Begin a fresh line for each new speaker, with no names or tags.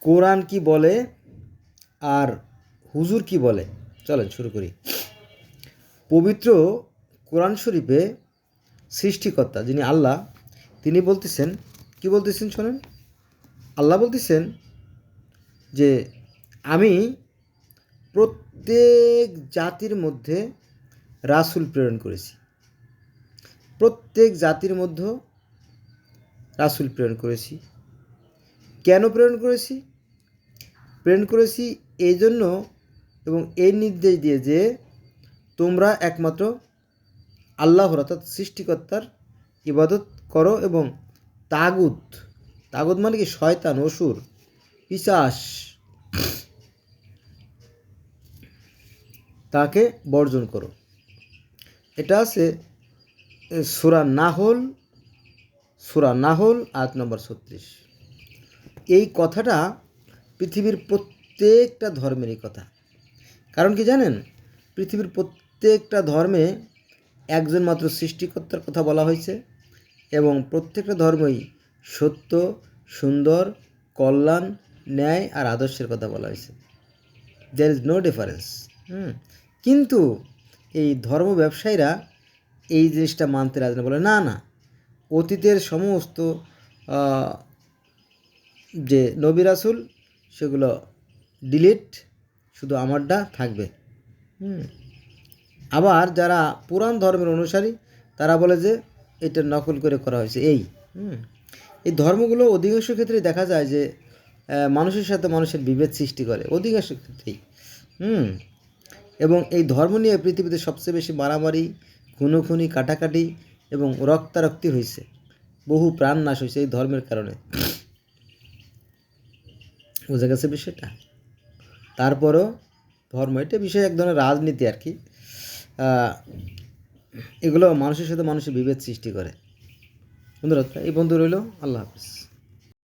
কোরআন কি বলে আর হুজুর কি বলে, চলেন শুরু করি। পবিত্র কোরআন শরীফে সৃষ্টিকর্তা যিনি আল্লাহ, তিনি বলতেছেন, কি বলতেছেন শোনেন। আল্লাহ বলতেছেন যে আমি প্রত্যেক জাতির মধ্যে রাসূল প্রেরণ করেছি। প্রত্যেক জাতির মধ্যে রাসূল প্রেরণ করেছি। কেন প্রেরণ করেছি? প্রেরণ করেছি এই জন্য এবং এই নির্দেশ দিয়ে যে তোমরা একমাত্র আল্লাহর অর্থাৎ সৃষ্টিকর্তার ইবাদত করো এবং তাগুত, তাগুত মানে কি? শয়তান, অসুর, পিশাচ, তাকে বর্জন করো। এটা আছে সূরা নাহল আয়াত নম্বর 36। এই কথাটা পৃথিবীর প্রত্যেকটা ধর্মেরই কথা। কারণ কি জানেন? পৃথিবীর প্রত্যেকটা ধর্মে একজন মাত্র সৃষ্টিকর্তার কথা বলা হয়েছে এবং প্রত্যেকটা ধর্মই সত্য, সুন্দর, কল্যাণ, ন্যায় আর আদর্শের কথা বলা হয়েছে। There is no difference. কিন্তু এই ধর্ম ব্যবসায়ীরা এই জিনিসটা মানতে রাজি না, বলে না না, অতীতের সমস্ত যে নবী রাসূল সেগুলো ডিলিট, শুধু আমারটা থাকবে। আবার যারা পুরাণ ধর্মের অনুসারী তারা বলে যে এটা নকল করে করা হয়েছে। এই ধর্মগুলো অধিকাংশ ক্ষেত্রেই দেখা যায় যে মানুষের সাথে মানুষের বিভেদ সৃষ্টি করে, অধিকাংশ ক্ষেত্রেই। এবং এই ধর্ম নিয়ে পৃথিবীতে সবচেয়ে বেশি মারামারি, খুনোখুনি, কাটাকাটি এবং রক্তারক্তি হয়েছে। বহু প্রাণ নাশ হয়েছে এই ধর্মের কারণে। বোঝা গেছে বিষয়টা? তারপরও ধর্ম এটা বিষয় এক ধরনের রাজনীতি আর কি। এগুলো মানুষের সাথে মানুষের বিভেদ সৃষ্টি করে। বন্ধুরা, এই বন্ধু রইল। আল্লাহ হাফিজ।